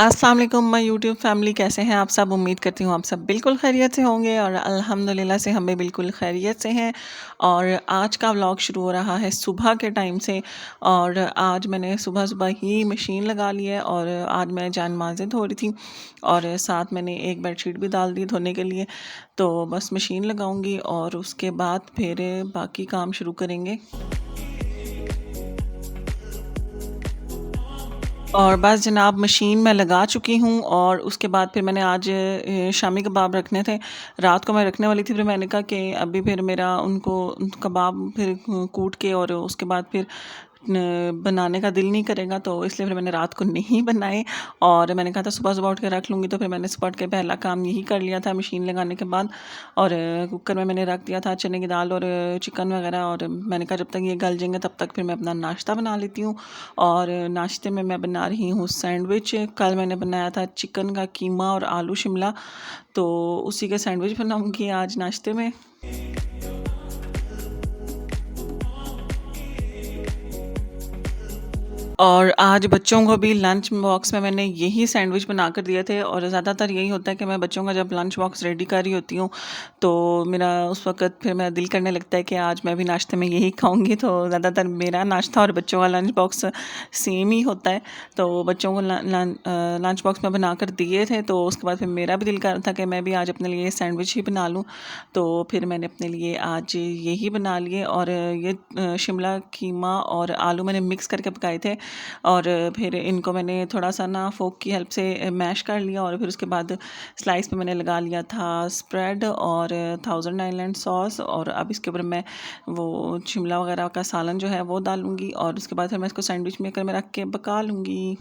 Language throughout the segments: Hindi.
अस्सलाम वालेकुम माय यूट्यूब फैमिली, कैसे हैं आप सब। उम्मीद करती हूँ आप सब बिल्कुल खैरियत से होंगे और अल्हम्दुलिल्लाह से हम भी बिल्कुल खैरियत से हैं। और आज का व्लॉग शुरू हो रहा है सुबह के टाइम से। और आज मैंने सुबह सुबह ही मशीन लगा ली है और आज मैं जान माज़े धो रही थी और साथ मैंने एक बेडशीट भी डाल दी धोने के लिए। तो बस मशीन लगाऊंगी और उसके बाद फिर बाकी काम शुरू करेंगे। और बस जनाब मशीन मैं लगा चुकी हूँ और उसके बाद फिर मैंने आज शामी कबाब रखने थे। रात को मैं रखने वाली थी, फिर मैंने कहा कि अभी फिर मेरा उनको कबाब फिर कूट के और उसके बाद फिर बनाने का दिल नहीं करेगा, तो इसलिए फिर मैंने रात को नहीं बनाए। और मैंने कहा था सुबह सुबह उठ के रख लूँगी, तो फिर मैंने सुबह उठ के पहला काम यही कर लिया था मशीन लगाने के बाद। और कुकर में मैंने रख दिया था चने की दाल और चिकन वगैरह। और मैंने कहा जब तक ये गल जाएंगे तब तक फिर मैं अपना नाश्ता बना लेती हूँ। और नाश्ते में मैं बना रही हूँ सैंडविच। कल मैंने बनाया था चिकन का कीमा और आलू शिमला, तो उसी के सैंडविच बनाऊँगी आज नाश्ते में। और आज बच्चों को भी लंच बॉक्स में मैंने यही सैंडविच बना कर दिए थे। और ज़्यादातर यही होता है कि मैं बच्चों का जब लंच बॉक्स रेडी कर रही होती हूँ तो मेरा उस वक़्त फिर मेरा दिल करने लगता है कि आज मैं भी नाश्ते में यही खाऊंगी। तो ज़्यादातर मेरा नाश्ता और बच्चों का लंच बॉक्स सेम ही होता है। तो बच्चों को लंच बॉक्स में बना कर दिए थे, तो उसके बाद फिर मेरा भी दिल कर रहा था कि मैं भी आज अपने लिए सैंडविच ही बना लूँ। तो फिर मैंने अपने लिए आज यही बना लिए। और ये शिमला कीमा और आलू मैंने मिक्स करके पकाए थे। और फिर इनको मैंने थोड़ा सा ना फोक की हेल्प से मैश कर लिया और फिर उसके बाद स्लाइस में मैंने लगा लिया था स्प्रेड और थाउजेंड आइलैंड सॉस। और अब इसके ऊपर मैं वो शिमला वगैरह का सालन जो है वो डालूंगी और उसके बाद फिर मैं इसको सैंडविच मेकर में रख के पका लूँगी।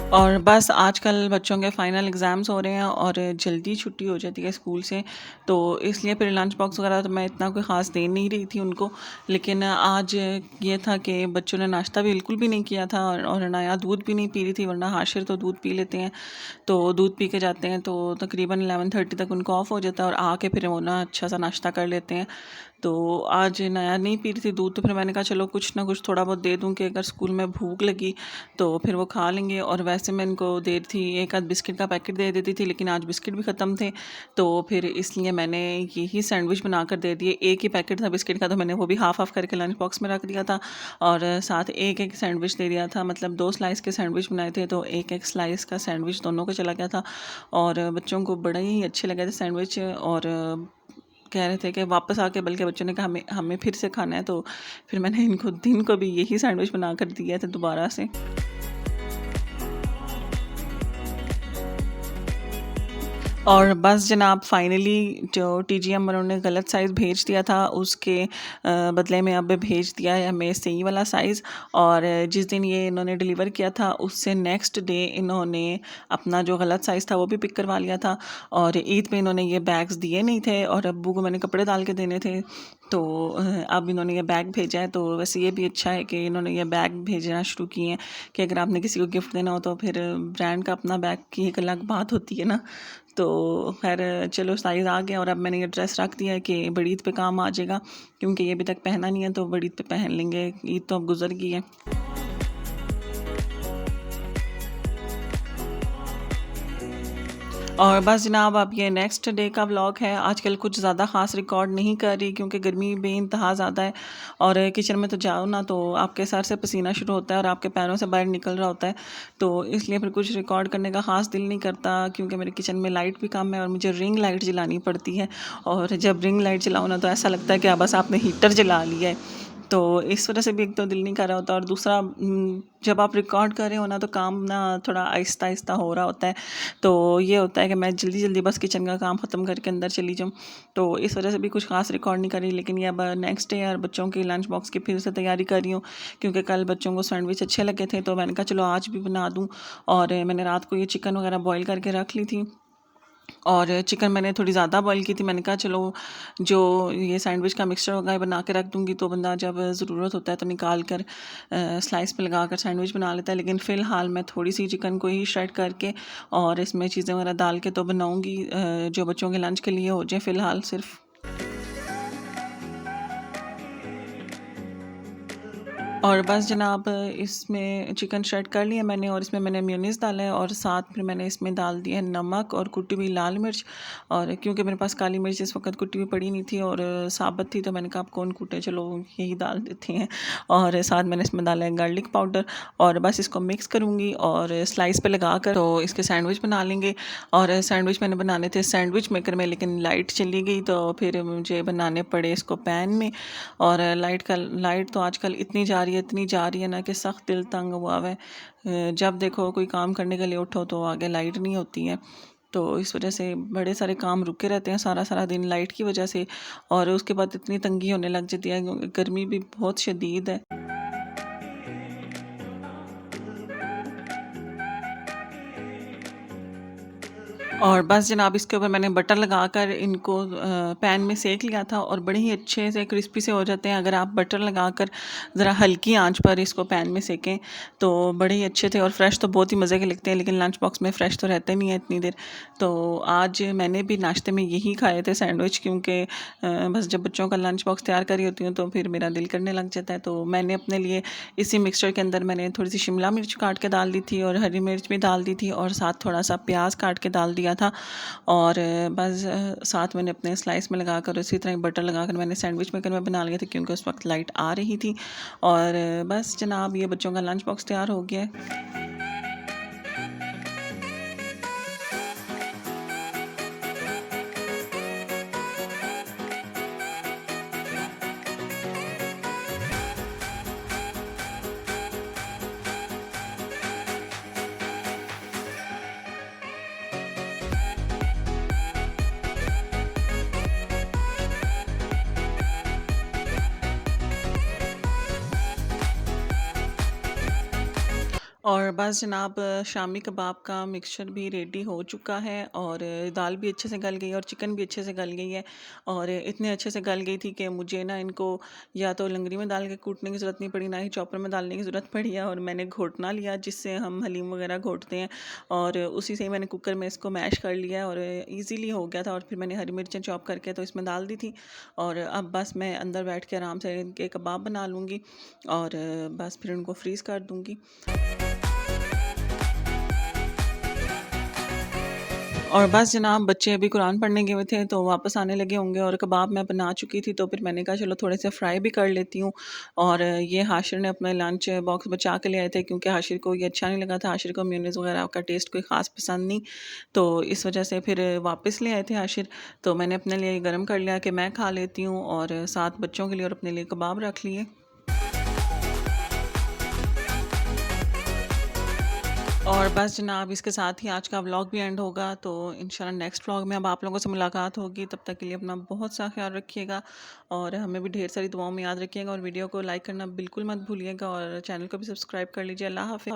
और बस आजकल बच्चों के फाइनल एग्ज़ाम्स हो रहे हैं और जल्दी छुट्टी हो जाती है स्कूल से, तो इसलिए फिर लंच बॉक्स वगैरह तो मैं इतना कोई ख़ास दे नहीं रही थी उनको। लेकिन आज ये था कि बच्चों ने नाश्ता भी बिल्कुल भी नहीं किया था और नया दूध भी नहीं पी रही थी, वरना हाशिर तो दूध पी लेते हैं। तो दूध पी के जाते हैं तो तकरीबन 11:30 तक उनको ऑफ हो जाता है और आके फिर वो ना अच्छा सा नाश्ता कर लेते हैं। तो आज नया नहीं पी रही थी दूध, तो फिर मैंने कहा चलो कुछ ना कुछ थोड़ा बहुत दे दूं कि अगर स्कूल में भूख लगी तो फिर वो खा लेंगे। और वैसे मैं इनको दे रही थी, एक आध बिस्किट का पैकेट दे देती थी, लेकिन आज बिस्किट भी ख़त्म थे, तो फिर इसलिए मैंने यही सैंडविच बना कर दे दिए। एक ही पैकेट था बिस्किट का, तो मैंने वो भी हाफ हाफ करके लंच बॉक्स में रख दिया था और साथ एक एक सैंडविच दे दिया था। मतलब 2 स्लाइस के सैंडविच बनाए थे, तो एक एक स्लाइस का सैंडविच दोनों को चला गया था। और बच्चों को बड़े ही अच्छे लगे थे सैंडविच और कह रहे थे कि वापस आके, बल्कि बच्चों ने कहा हमें हमें फिर से खाना है, तो फिर मैंने इनको दिन को भी यही सैंडविच बना कर दिया था दोबारा से। और बस जनाब फाइनली जो टीजीएम उन्होंने गलत साइज़ भेज दिया था, उसके बदले में अब भेज दिया है हमें सही वाला साइज़। और जिस दिन ये इन्होंने डिलीवर किया था उससे नेक्स्ट डे इन्होंने अपना जो गलत साइज़ था वो भी पिक करवा लिया था। और ईद पे इन्होंने ये बैग्स दिए नहीं थे और अब्बू को मैंने कपड़े डाल के देने थे, तो अब इन्होंने ये बैग भेजा है। तो वैसे ये भी अच्छा है कि इन्होंने ये बैग भेजना शुरू किए हैं कि अगर आपने किसी को गिफ्ट देना हो तो फिर ब्रांड का अपना बैग की एक अलग बात होती है ना। तो खैर चलो साइज़ आ गया और अब मैंने ये ड्रेस रख दिया है कि बड़ी ईद पे काम आ जाएगा, क्योंकि ये अभी तक पहना नहीं है, तो बड़ी ईद पे पहन लेंगे। ईद तो अब गुजर गई है। और बस जनाब अब ये नेक्स्ट डे का व्लॉग है। आजकल कुछ ज़्यादा ख़ास रिकॉर्ड नहीं कर रही क्योंकि गर्मी बेइंतहा ज़्यादा है और किचन में तो जाओ ना तो आपके सर से पसीना शुरू होता है और आपके पैरों से बाहर निकल रहा होता है, तो इसलिए फिर कुछ रिकॉर्ड करने का ख़ास दिल नहीं करता, क्योंकि मेरे किचन में लाइट भी कम है और मुझे रिंग लाइट जलानी पड़ती है। और जब रिंग लाइट जलाओ ना तो ऐसा लगता है कि बस आपने हीटर जला लिया है। तो इस वजह से भी एक तो दिल नहीं कर रहा होता और दूसरा जब आप रिकॉर्ड कर रहे हो ना तो काम ना थोड़ा आहिस्ता आहिस्ता हो रहा होता है। तो ये होता है कि मैं जल्दी जल्दी बस किचन का काम ख़त्म करके अंदर चली जाऊँ, तो इस वजह से भी कुछ खास रिकॉर्ड नहीं करी। लेकिन ये अब नेक्स्ट डे यार बच्चों की लंच बॉक्स की फिर से तैयारी कर रही हूँ, क्योंकि कल बच्चों को सैंडविच अच्छे लगे थे, तो मैंने कहा चलो आज भी बना दूँ। और मैंने रात को ये चिकन वगैरह बॉईल करके रख ली थी और चिकन मैंने थोड़ी ज़्यादा बॉईल की थी। मैंने कहा चलो जो ये सैंडविच का मिक्सचर होगा ये बना के रख दूँगी, तो बंदा जब ज़रूरत होता है तो निकाल कर स्लाइस पे लगा कर सैंडविच बना लेता है। लेकिन फ़िलहाल मैं थोड़ी सी चिकन को ही श्रेड करके और इसमें चीज़ें वगैरह डाल के तो बनाऊँगी जो बच्चों के लंच के लिए हो जाए फ़िलहाल सिर्फ। और बस जनाब इसमें चिकन श्रेड कर लिया मैंने और इसमें मैंने मेयोनीज़ डाला है और साथ फिर मैंने इसमें डाल दिया है नमक और कुटी हुई लाल मिर्च। और क्योंकि मेरे पास काली मिर्च इस वक्त कुटी हुई पड़ी नहीं थी और साबुत थी, तो मैंने कहा आप कौन कूटे, चलो यही डाल देते हैं। और साथ मैंने इसमें डाला है गार्लिक पाउडर और बस इसको मिक्स करूँगी और स्लाइस पे लगा कर तो इसके सैंडविच बना लेंगे। और सैंडविच मैंने बनाने थे सैंडविच मेकर में, लेकिन लाइट चली गई तो फिर मुझे बनाने पड़े इसको पैन में। और लाइट तो आजकल इतनी जा रही है ना कि सख्त दिल तंग हुआ हुआ है। जब देखो कोई काम करने के लिए उठो तो आगे लाइट नहीं होती है, तो इस वजह से बड़े सारे काम रुके रहते हैं सारा सारा दिन लाइट की वजह से। और उसके बाद इतनी तंगी होने लग जाती है क्योंकि गर्मी भी बहुत शदीद है। और बस जनाब इसके ऊपर मैंने बटर लगाकर इनको पैन में सेक लिया था और बड़े ही अच्छे से क्रिस्पी से हो जाते हैं अगर आप बटर लगाकर ज़रा हल्की आंच पर इसको पैन में सेकें तो बड़े ही अच्छे थे। और फ्रेश तो बहुत ही मज़े के लगते हैं, लेकिन लंच बॉक्स में फ़्रेश तो रहते नहीं है इतनी देर। तो आज मैंने भी नाश्ते में यही खाए थे सैंडविच, क्योंकि बस जब बच्चों का लंच बॉक्स तैयार करी होती हूँ तो फिर मेरा दिल करने लग जाता है। तो मैंने अपने लिए इसी मिक्सचर के अंदर मैंने थोड़ी सी शिमला मिर्च काट के डाल दी थी और हरी मिर्च भी डाल दी थी और साथ थोड़ा सा प्याज काट के डाल दिया था। और बस साथ मैंने अपने स्लाइस में लगाकर उसी तरह बटर लगाकर मैंने सैंडविच मेकर में बना लिया था, क्योंकि उस वक्त लाइट आ रही थी। और बस जनाब ये बच्चों का लंच बॉक्स तैयार हो गया है। और बस जनाब शामी कबाब का मिक्सचर भी रेडी हो चुका है और दाल भी अच्छे से गल गई और चिकन भी अच्छे से गल गई है। और इतने अच्छे से गल गई थी कि मुझे ना इनको या तो लंगड़ी में डाल के कूटने की ज़रूरत नहीं पड़ी, ना ही चॉपर में डालने की ज़रूरत पड़ी है। और मैंने घोटना लिया जिससे हम हलीम वगैरह घोटते हैं, और उसी से ही मैंने कुकर में इसको मैश कर लिया है और ईज़िली हो गया था। और फिर मैंने हरी मिर्चें चॉप करके तो इसमें डाल दी थी। और अब बस मैं अंदर बैठ के आराम से इनके कबाब बना लूँगी और बस फिर उनको फ्रीज़ कर दूँगी। और बस जनाब बच्चे अभी कुरान पढ़ने गए हुए थे तो वापस आने लगे होंगे और कबाब मैं बना चुकी थी, तो फिर मैंने कहा चलो थोड़े से फ्राई भी कर लेती हूँ। और ये हाशिर ने अपना लंच बॉक्स बचा के ले आए थे, क्योंकि हाशिर को ये अच्छा नहीं लगा था, हाशिर को मेयोनीज़ वगैरह का टेस्ट कोई ख़ास पसंद नहीं। तो इस वजह से फिर वापस ले आए थे हाशिर, तो मैंने अपने लिए गर्म कर लिया कि मैं खा लेती हूँ और साथ बच्चों के लिए और अपने लिए कबाब रख लिए। और बस जनाब इसके साथ ही आज का व्लॉग भी एंड होगा, तो इंशाल्लाह नेक्स्ट व्लॉग में अब आप लोगों से मुलाकात होगी। तब तक के लिए अपना बहुत सा ख्याल रखिएगा और हमें भी ढेर सारी दुआओं में याद रखिएगा और वीडियो को लाइक करना बिल्कुल मत भूलिएगा और चैनल को भी सब्सक्राइब कर लीजिए। अल्लाह हाफ़िज़।